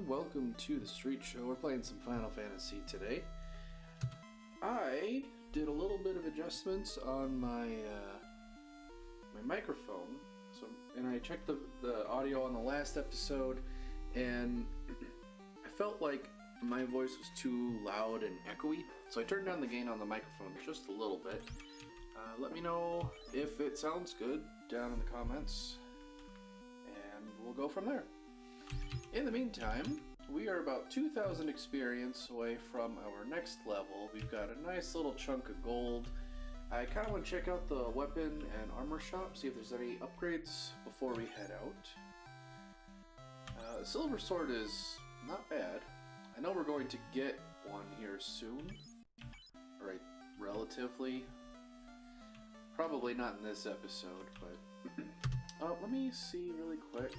welcome to the Street Show. We're playing some Final Fantasy today. I did a little bit of adjustments on my my microphone, and I checked the audio on the last episode, and I felt like my voice was too loud and echoey, so I turned down the gain on the microphone just a little bit. Let me know if it sounds good down in the comments, and we'll go from there. In the meantime, we are about 2,000 experience away from our next level. We've got a nice little chunk of gold. I kind of want to check out the weapon and armor shop, see if there's any upgrades before we head out. The silver sword is not bad. I know we're going to get one here soon. Right, relatively. Probably not in this episode, but let me see really quick.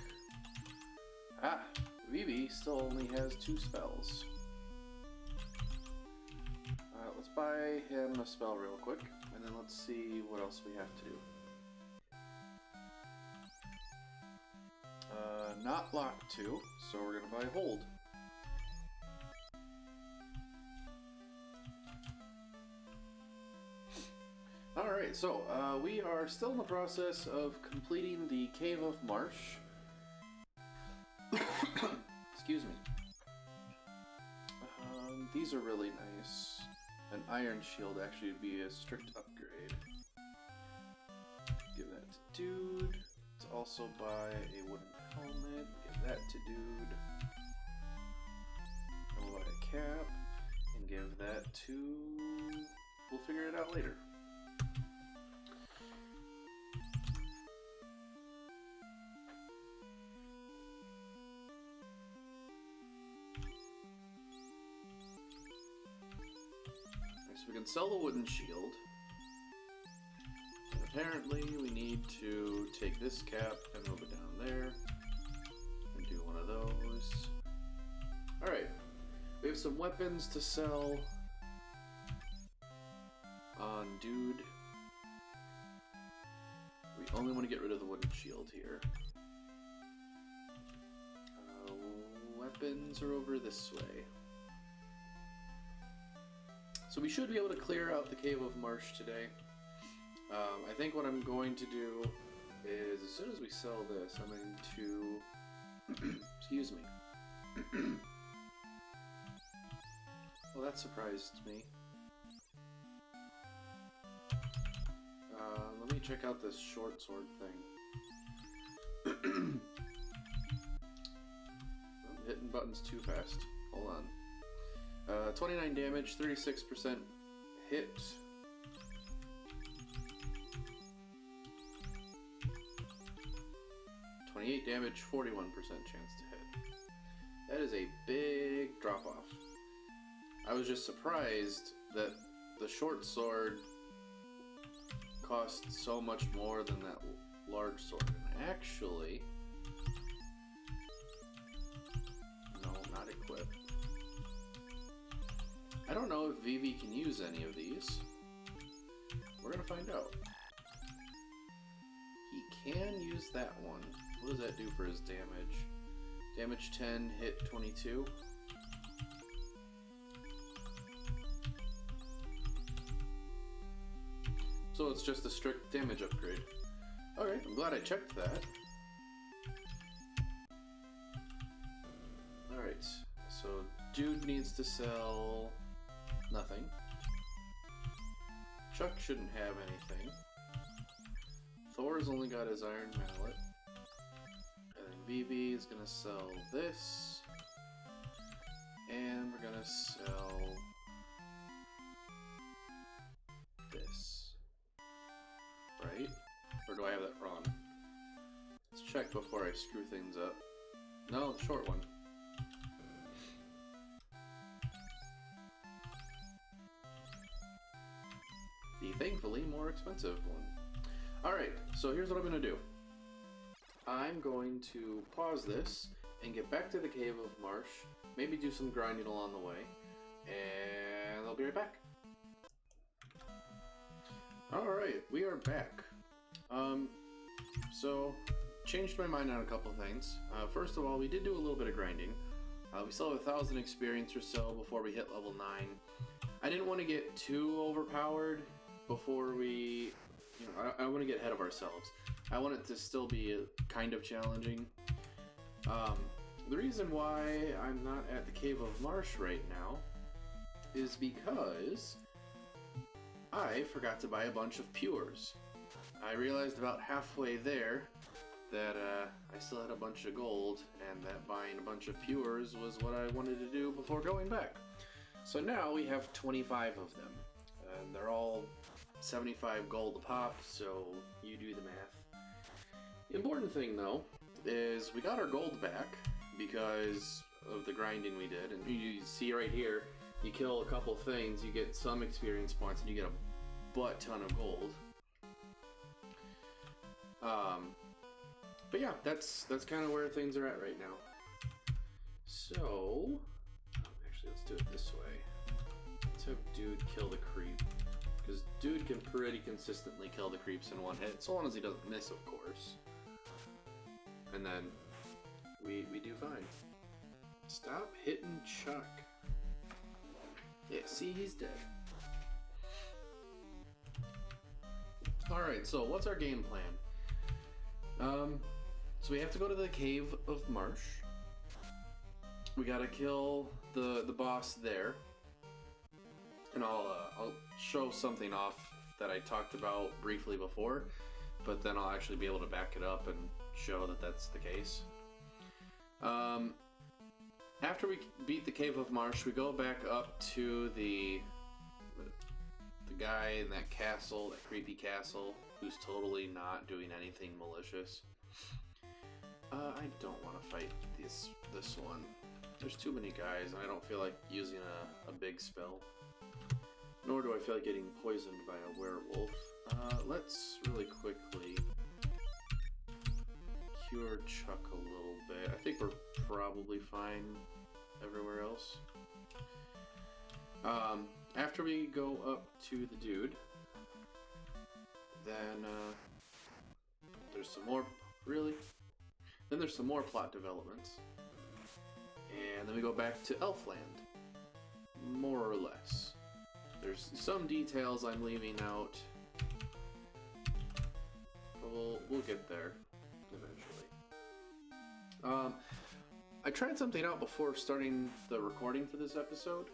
Vivi still only has 2 spells. Let's buy him a spell real quick, and then let's see what else we have to do. Not lock 2, so we're gonna buy hold. Alright, so we are still in the process of completing the Cave of Marsh. Excuse me. These are really nice. An iron shield actually would be a strict upgrade. Give that to Dude. Let's also buy a wooden helmet. Give that to Dude. And we'll buy a cap. And give that to... We'll figure it out later. So we can sell the wooden shield. And apparently we need to take this cap and move it down there. And do one of those. Alright. We have some weapons to sell on Dude. We only want to get rid of the wooden shield here. Weapons are over this way. So we should be able to clear out the Cave of Marsh today. I think what I'm going to do is, as soon as we sell this, I'm going to... Excuse me. Well, that surprised me. Let me check out this short sword thing. I'm hitting buttons too fast. Hold on. 29 damage, 36% hit. $28 damage, 41% chance to hit. That is a big drop off. I was just surprised that the short sword cost so much more than that large sword. And actually, no, not equipped. I don't know if Vivi can use any of these. We're gonna find out. He can use that one. What does that do for his damage? Damage 10, hit 22. So it's just a strict damage upgrade. Alright, I'm glad I checked that. Alright, so Dude needs to sell... nothing. Chuck shouldn't have anything. Thor's only got his iron mallet. And then Vivi is gonna sell this. And we're gonna sell this. Right? Or do I have that wrong? Let's check before I screw things up. No, the short one. The thankfully more expensive one. Alright, so here's what I'm going to do. I'm going to pause this and get back to the Cave of Marsh, maybe do some grinding along the way, and I'll be right back. Alright, we are back. So, changed my mind on a couple things. First of all, we did do a little bit of grinding. We still have 1,000 experience or so before we hit level 9. I didn't want to get too overpowered before we... I want to get ahead of ourselves. I want it to still be kind of challenging. The reason why I'm not at the Cave of Marsh right now is because I forgot to buy a bunch of Pures. I realized about halfway there that I still had a bunch of gold, and that buying a bunch of Pures was what I wanted to do before going back. So now we have 25 of them, and they're all 75 gold a pop, so you do the math. The important thing, though, is we got our gold back because of the grinding we did, and you see right here, you kill a couple things, you get some experience points, and you get a butt ton of gold. But yeah, that's kind of where things are at right now. So, actually, let's do it this way. Let's have Dude kill the creep, because Dude can pretty consistently kill the creeps in one hit, so long as he doesn't miss, of course. And then we do fine. Stop hitting Chuck. Yeah, see, he's dead. Alright, so what's our game plan? So we have to go to the Cave of Marsh. We gotta kill the boss there. And I'll show something off that I talked about briefly before, but then I'll actually be able to back it up and show that that's the case. After we beat the Cave of Marsh, we go back up to the guy in that castle, that creepy castle, who's totally not doing anything malicious. I don't want to fight this one. There's too many guys, and I don't feel like using a big spell. Nor do I feel like getting poisoned by a werewolf. Let's really quickly cure Chuck a little bit. I think we're probably fine everywhere else. After we go up to the dude, then there's some more, really? Then there's some more plot developments. And then we go back to Elfland, more or less. There's some details I'm leaving out, but we'll get there eventually. I tried something out before starting the recording for this episode.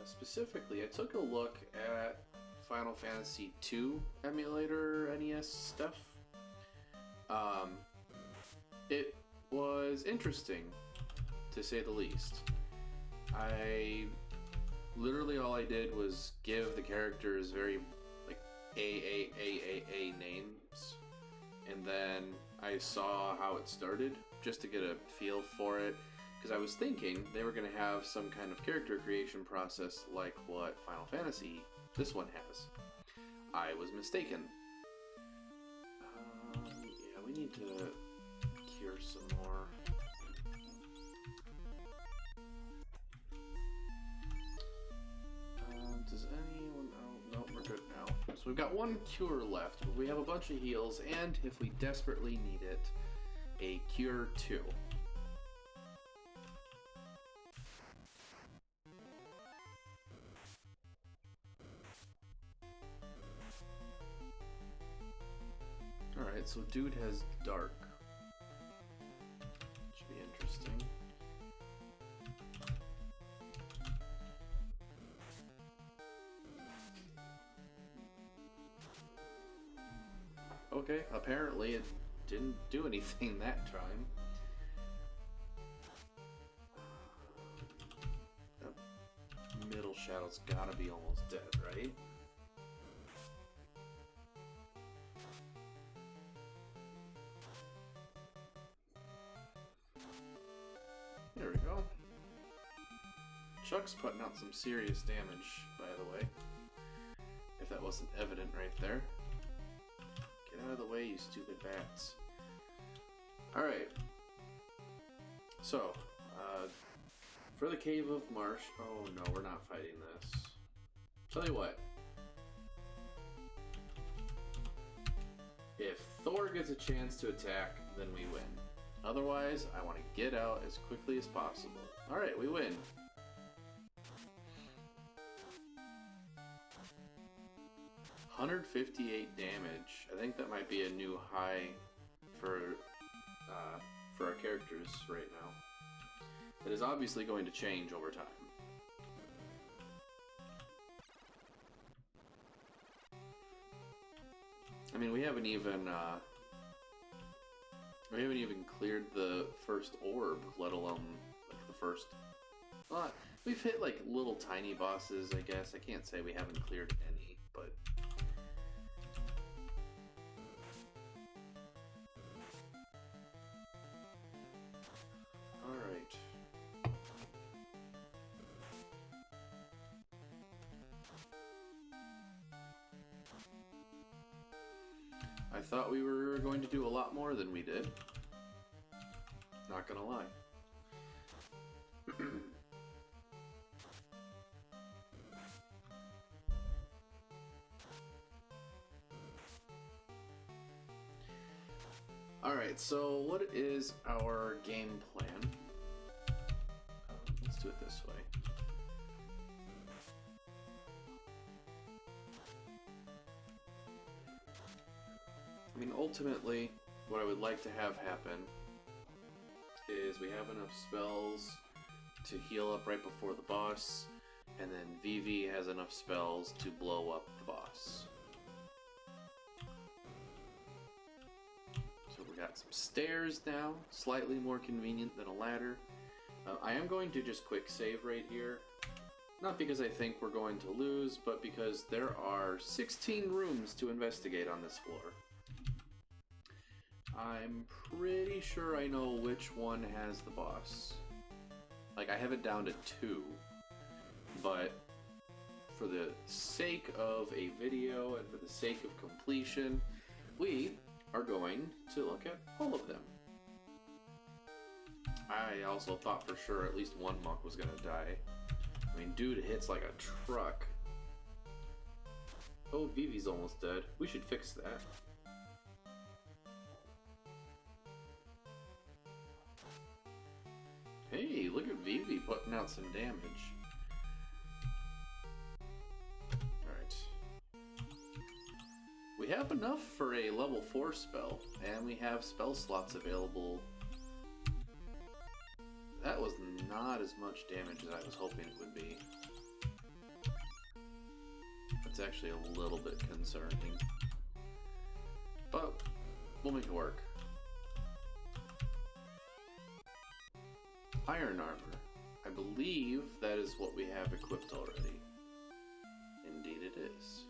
Specifically, I took a look at Final Fantasy II emulator NES stuff. It was interesting, to say the least. Literally all I did was give the characters very, like, A names, and then I saw how it started, just to get a feel for it, because I was thinking they were going to have some kind of character creation process like what Final Fantasy, this one, has. I was mistaken. Yeah, we need to cure some more. Does anyone... Oh, no, we're good now. So we've got one cure left, but we have a bunch of heals, and if we desperately need it, a cure 2. Alright, so dude has dark. Should be interesting. Okay, apparently it didn't do anything that time. The middle shadow's gotta be almost dead, right? There we go. Chuck's putting out some serious damage, by the way. If that wasn't evident right there. Get out of the way, you stupid bats. Alright. So, for the Cave of Marsh... Oh no, we're not fighting this. Tell you what. If Thor gets a chance to attack, then we win. Otherwise, I want to get out as quickly as possible. Alright, we win. $158 damage. I think that might be a new high for our characters right now. It is obviously going to change over time. I mean, we haven't even cleared the first orb, let alone like the first. We've hit like little tiny bosses, I guess. I can't say we haven't cleared any, but. All right. I thought we were going to do a lot more than we did. Not gonna lie. Alright, so what is our game plan? Let's do it this way. I mean, ultimately, what I would like to have happen is we have enough spells to heal up right before the boss, and then Vivi has enough spells to blow up the boss. So we got some stairs now, slightly more convenient than a ladder. I am going to just quick save right here. Not because I think we're going to lose, but because there are 16 rooms to investigate on this floor. I'm pretty sure I know which one has the boss. Like, I have it down to 2. But for the sake of a video and for the sake of completion, we are going to look at all of them. I also thought for sure at least one monk was gonna die. I mean, dude hits like a truck. Oh, Vivi's almost dead. We should fix that. Hey, look at Vivi putting out some damage. Alright. We have enough for a level 4 spell, and we have spell slots available. That was not as much damage as I was hoping it would be. That's actually a little bit concerning. But we'll make it work. Iron armor. I believe that is what we have equipped already. Indeed it is.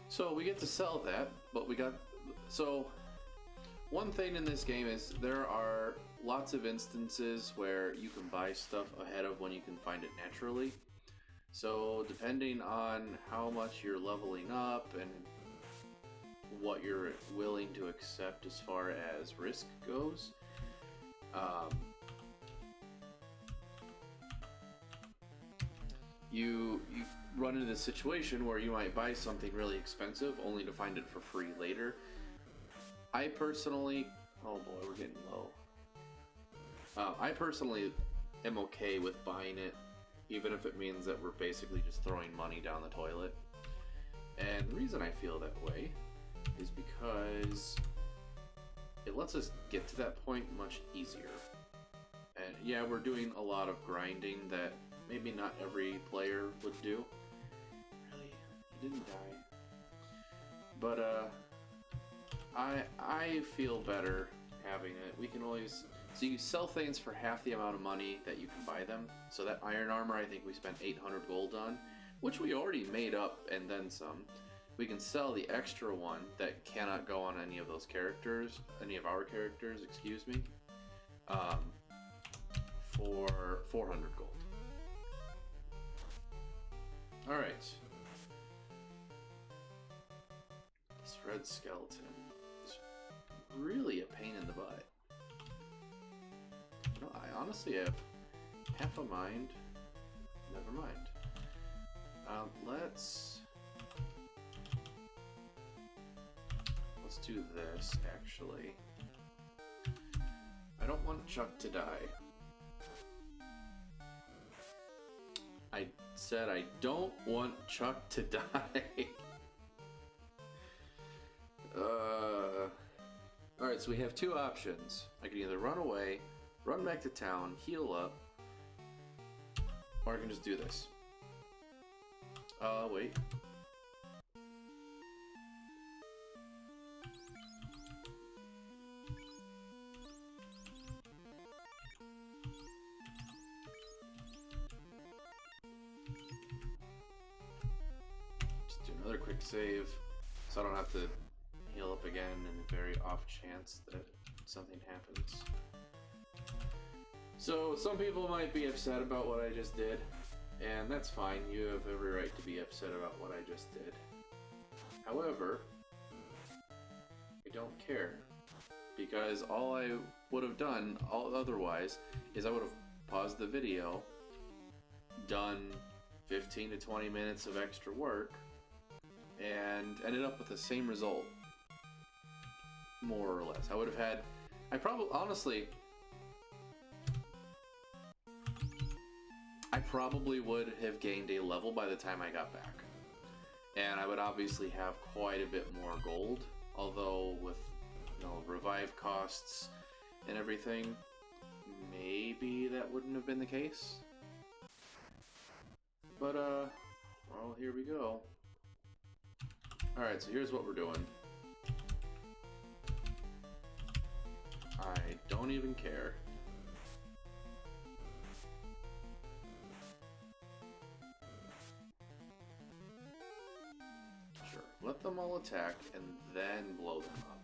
So we get to sell that, but we got... So, one thing in this game is there are lots of instances where you can buy stuff ahead of when you can find it naturally. So, depending on how much you're leveling up and what you're willing to accept as far as risk goes. You run into this situation where you might buy something really expensive only to find it for free later. I personally... Oh boy, we're getting low. I personally am okay with buying it, even if it means that we're basically just throwing money down the toilet. And the reason I feel that way is because it lets us get to that point much easier. And yeah, we're doing a lot of grinding that maybe not every player would do. Really? He didn't die. But I feel better having it. We can always... So you sell things for half the amount of money that you can buy them. So that iron armor I think we spent 800 gold on, which we already made up and then some. We can sell the extra one that cannot go on any of those characters, any of our characters, excuse me, for 400 gold. Alright. This red skeleton is really a pain in the butt. No, I honestly have half a mind. Never mind. Let's let's do this, actually. I don't want Chuck to die. I said I don't want Chuck to die. Alright, so we have two options. I can either run away, run back to town, heal up, or I can just do this. Wait. Just do another quick save, so I don't have to heal up again in the very off chance that something happens. So, some people might be upset about what I just did, and that's fine. You have every right to be upset about what I just did. However, I don't care, because all I would have done otherwise is I would have paused the video, done 15 to 20 minutes of extra work, and ended up with the same result. More or less. I would have had... honestly, I probably would have gained a level by the time I got back. And I would obviously have quite a bit more gold, although with, you know, revive costs and everything, maybe that wouldn't have been the case. But, well, here we go. Alright, so here's what we're doing. I don't even care. Sure, let them all attack and then blow them up.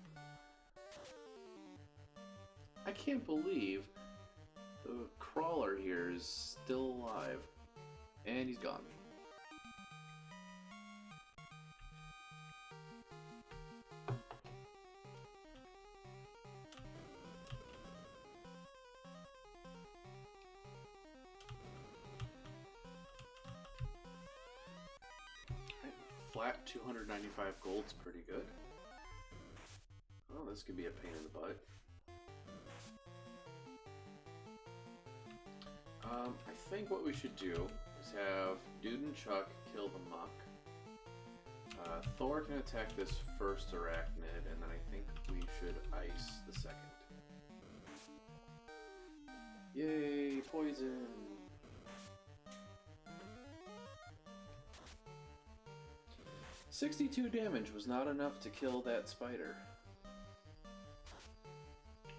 I can't believe the crawler here is still alive. And he's gone. Flat 295 gold's pretty good. Oh, this could be a pain in the butt. I think what we should do is have Dude and Chuck kill the muck. Thor can attack this first arachnid, and then I think we should ice the second. Yay, poison! $62 damage was not enough to kill that spider.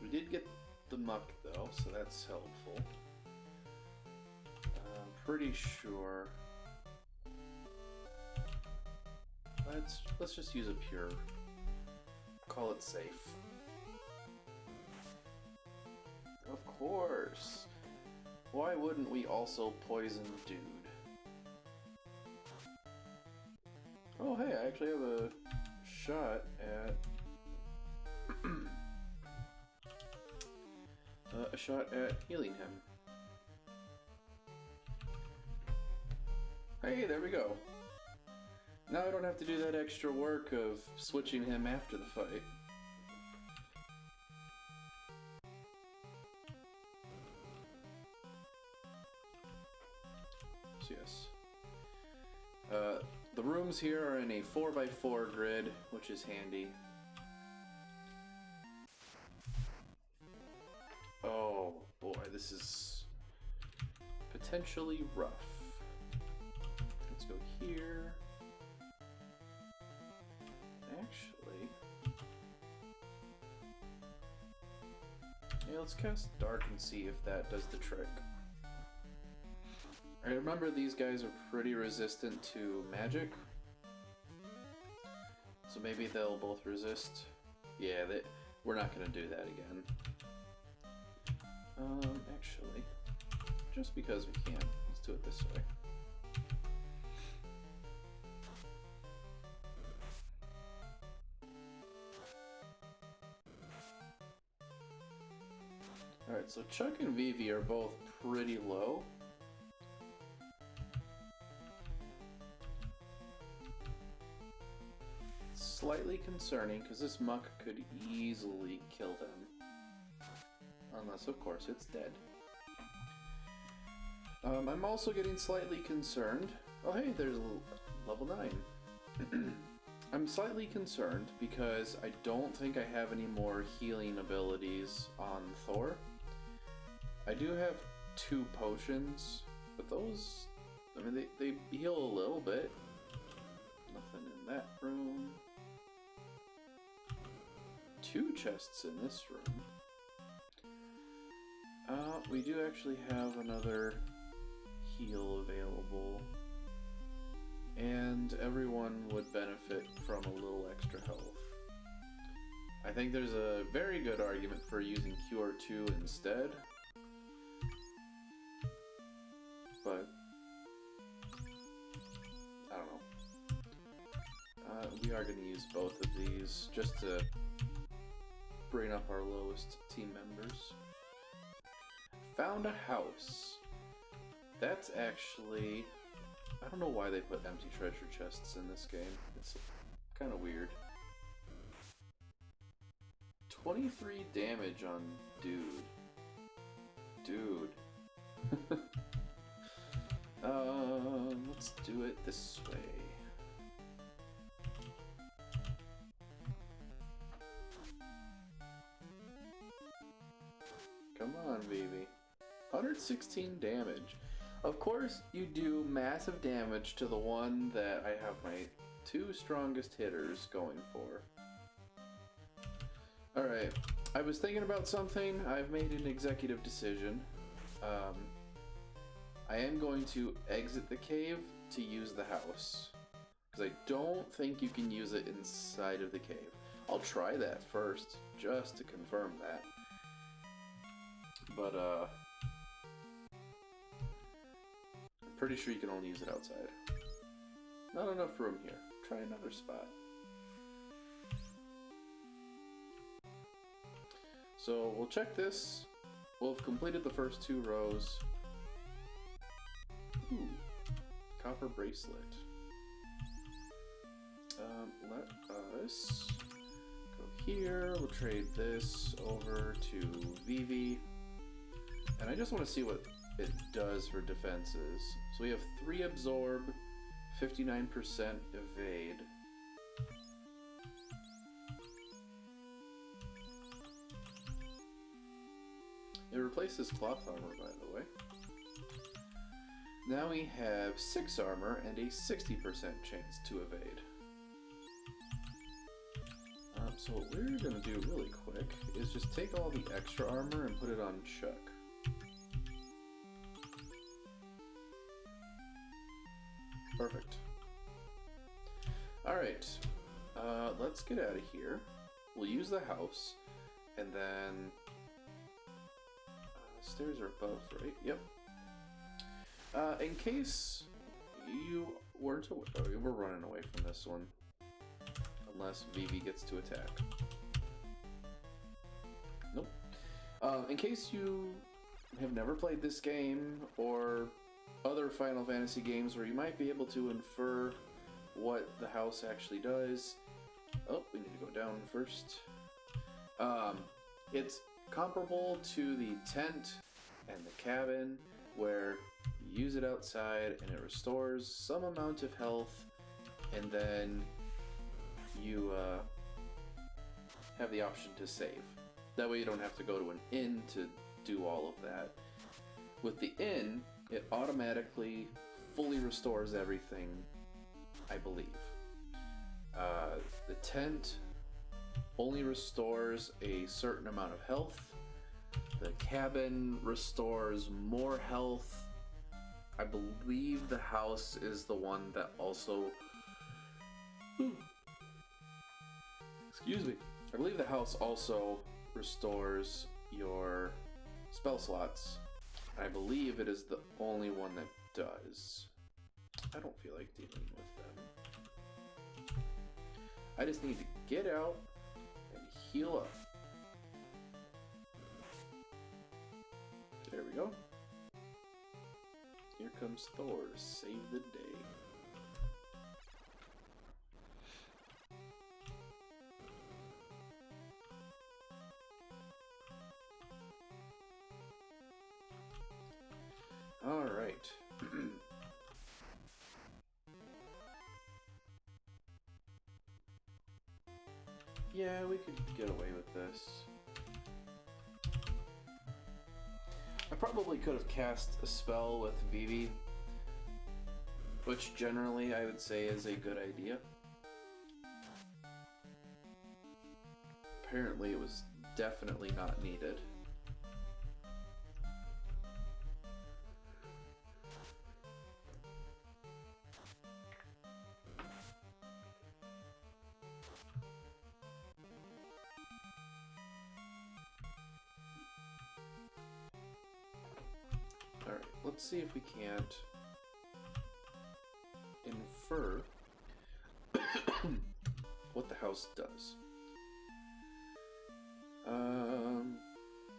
We did get the muck though, so that's helpful. I'm pretty sure. Let's just use a pure. Call it safe. Of course. Why wouldn't we also poison Dude? Oh hey, I actually have a shot at healing him. Hey, there we go. Now I don't have to do that extra work of switching him after the fight. So yes. The rooms here are in a 4x4 grid, which is handy. Oh boy, this is potentially rough. Let's go here. Actually, yeah, let's cast Dark and see if that does the trick. I remember these guys are pretty resistant to magic, so maybe they'll both resist. Yeah, we're not gonna do that again. Actually, just because we can, let's do it this way. Alright, so Chuck and Vivi are both pretty low. slightly concerning because this muck could easily kill them. Unless, of course, it's dead. I'm also getting slightly concerned. Oh, hey, there's level 9. I'm slightly concerned because I don't think I have any more healing abilities on Thor. I do have 2 potions, but those, I mean, they heal a little bit. Nothing in that room. 2 chests in this room. We do actually have another heal available. And everyone would benefit from a little extra health. I think there's a very good argument for using Cure 2 instead. But I don't know. We are going to use both of these just to bring up our lowest team members. Found a house. That's actually... I don't know why they put empty treasure chests in this game. It's kind of weird. 23 damage on dude. Dude. Let's do it this way. Come on, baby. 116 damage. Of course, you do massive damage to the one that I have my 2 strongest hitters going for. Alright, I was thinking about something. I've made an executive decision. I am going to exit the cave to use the house. Because I don't think you can use it inside of the cave. I'll try that first, just to confirm that. But, I'm pretty sure you can only use it outside. Not enough room here. Try another spot. So we'll check this. We'll have completed the first 2 rows. Ooh, copper bracelet. Let us go here. We'll trade this over to Vivi. And I just want to see what it does for defenses. So we have 3 absorb, 59% evade. It replaces cloth armor, by the way. Now we have 6 armor and a 60% chance to evade. So what we're going to do really quick is just take all the extra armor and put it on Chuck. Perfect. Alright, let's get out of here. We'll use the house, and then... stairs are above, right? Yep. In case you weren't aware... Oh, we're running away from this one. Unless Vivi gets to attack. Nope. In case you have never played this game, or other Final Fantasy games where you might be able to infer what the house actually does... Oh, we need to go down first. It's comparable to the tent and the cabin, where you use it outside and it restores some amount of health, and then you have the option to save. That way you don't have to go to an inn to do all of that. With the inn, it automatically fully restores everything, I believe. The tent only restores a certain amount of health. The cabin restores more health. I believe the house is the one that also... Excuse me. I believe the house also restores your spell slots. I believe it is the only one that does. I don't feel like dealing with them. I just need to get out and heal up. There we go. Here comes Thor to save the day. Alright. Yeah, we could get away with this. I probably could have cast a spell with Vivi, which generally I would say is a good idea. Apparently it was definitely not needed. Alright, let's see if we can't infer what the house does.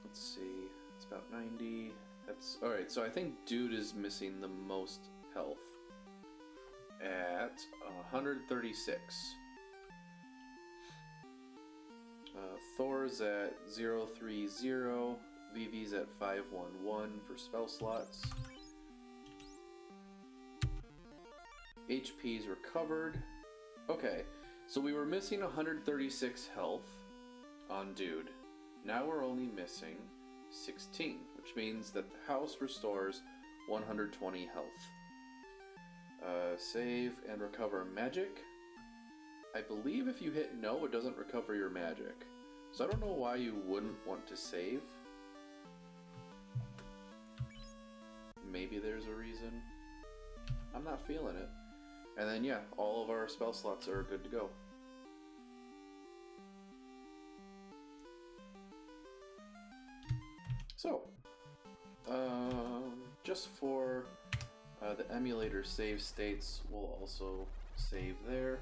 Let's see, it's about 90. That's alright, so I think Dude is missing the most health at 136. Thor's at 030, Vivi's at 511 for spell slots. HP's recovered. Okay, so we were missing 136 health on Dude. Now we're only missing 16, which means that the house restores 120 health. Save and recover magic. I believe if you hit no, it doesn't recover your magic. So I don't know why you wouldn't want to save. Maybe there's a reason. I'm not feeling it. And then yeah, all of our spell slots are good to go. So, just for the emulator save states, we'll also save there.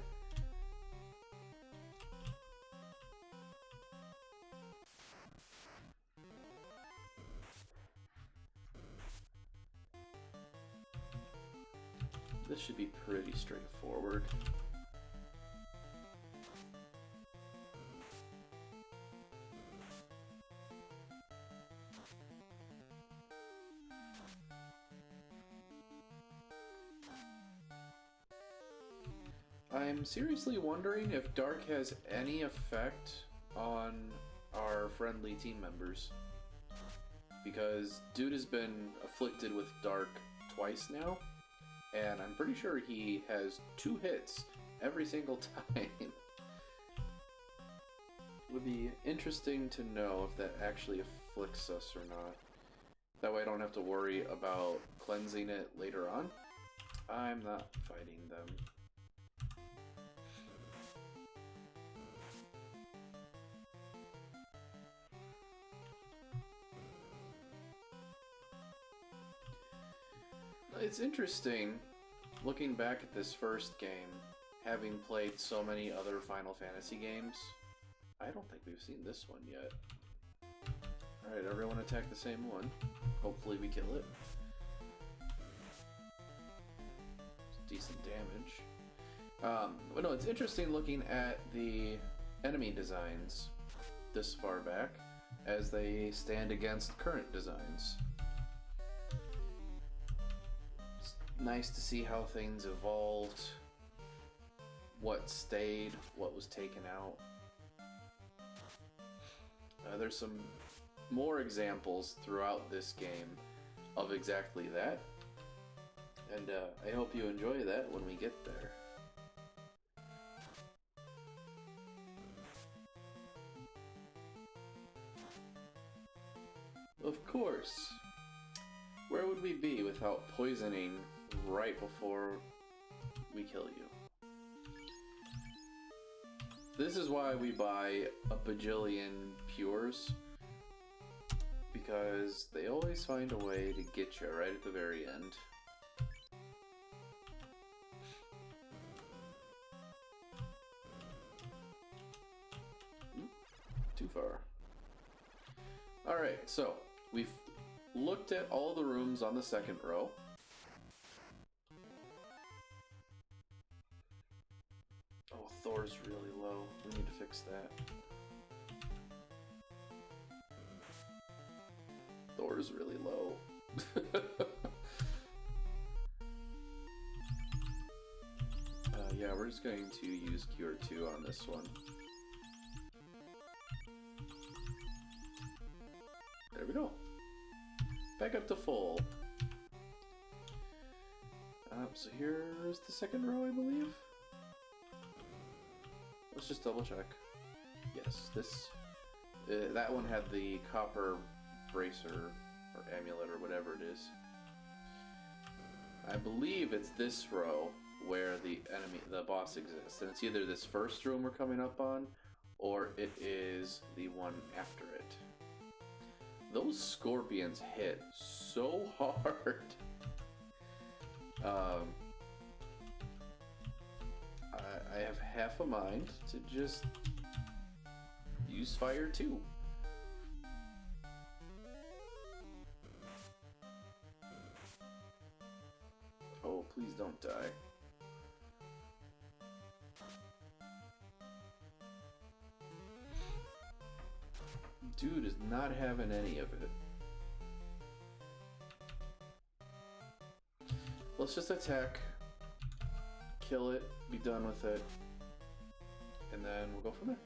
This should be pretty straightforward. I'm seriously wondering if Dark has any effect on our friendly team members. Because Dude has been afflicted with Dark twice now. And I'm pretty sure he has 2 hits every single time. Would be interesting to know if that actually afflicts us or not. That way I don't have to worry about cleansing it later on. I'm not fighting them. It's interesting, looking back at this first game, having played so many other Final Fantasy games. I don't think we've seen this one yet. Alright, everyone attack the same one. Hopefully we kill it. It's decent damage. But no, it's interesting looking at the enemy designs this far back as they stand against current designs. Nice to see how things evolved, what stayed, what was taken out. There's some more examples throughout this game of exactly that, and I hope you enjoy that when we get there. Of course, where would we be without poisoning right before we kill you? This is why we buy a bajillion pures, because they always find a way to get you right at the very end. Too far. Alright, so we've looked at all the rooms on the second row. Oh, Thor's really low. We need to fix that. Thor's really low. just going to use Cure 2 on this one. There we go. Back up to full. So here's the second row, I believe. Let's just double check. Yes, this that one had the copper bracer or amulet or whatever it is. I believe it's this row where the boss exists, and it's either this first room we're coming up on, or it is the one after it. Those scorpions hit so hard. I have half a mind to just use fire too. Oh, please don't die. Dude is not having any of it. Let's just attack, kill it, be done with it, and then we'll go from there.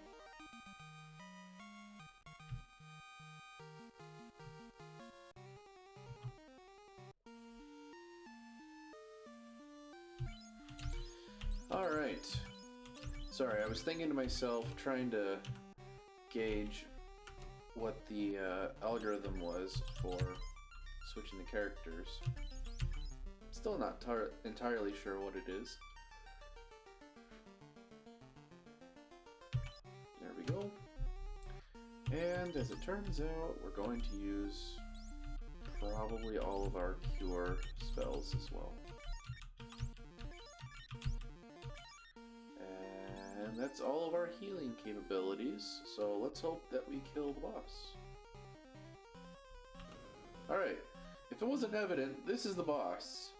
Alright. Sorry, I was thinking to myself, trying to gauge what the algorithm was for switching the characters. Still not entirely sure what it is. There we go. And as it turns out, we're going to use probably all of our cure spells as well. And that's all of our healing capabilities, so let's hope that we kill the boss. Alright, if it wasn't evident, this is the boss.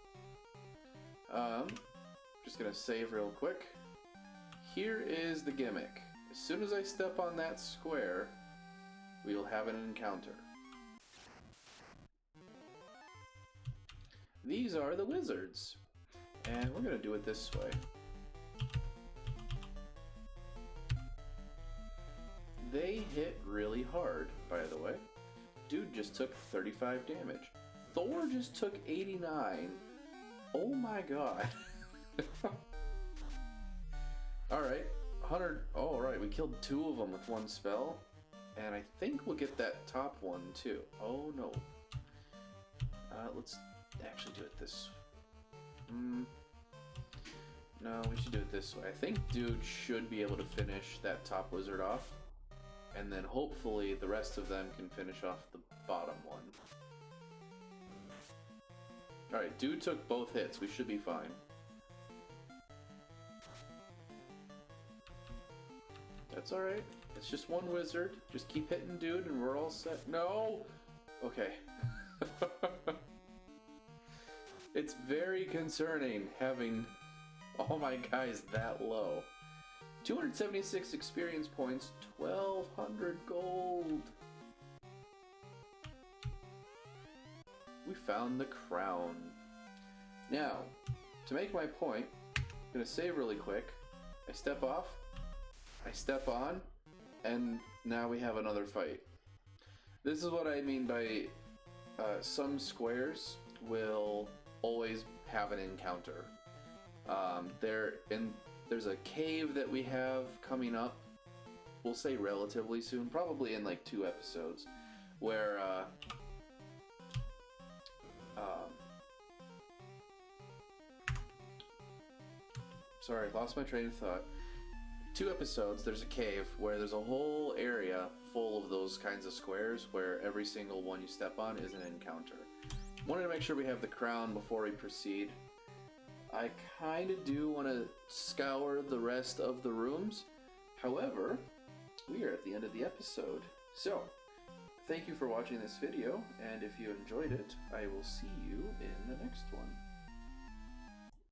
Just gonna save real quick. Here is the gimmick. As soon as I step on that square, we will have an encounter. These are the wizards, and we're gonna do it this way. They hit really hard, by the way. Dude just took 35 damage. Thor just took 89. Oh my god. Alright, 100. Oh, alright, we killed 2 of them with one spell. And I think we'll get that top one too. Oh no. Let's actually do it this way. No, we should do it this way. I think dude should be able to finish that top wizard off. And then hopefully the rest of them can finish off the bottom one. Alright, dude took both hits. We should be fine. That's alright. It's just one wizard. Just keep hitting dude and we're all set. No! Okay. It's very concerning having all my guys that low. 276 experience points, 1200 gold. We found the crown. Now, to make my point, I'm gonna save really quick. I step off, I step on, and now we have another fight. This is what I mean by some squares will always have an encounter. There's a cave that we have coming up, we'll say relatively soon, probably in like 2 episodes, where sorry, lost my train of thought. 2 episodes, there's a cave where there's a whole area full of those kinds of squares where every single one you step on is an encounter. Wanted to make sure we have the crown before we proceed. I kind of do want to scour the rest of the rooms. However, we are at the end of the episode. So, thank you for watching this video, and if you enjoyed it, I will see you in the next one.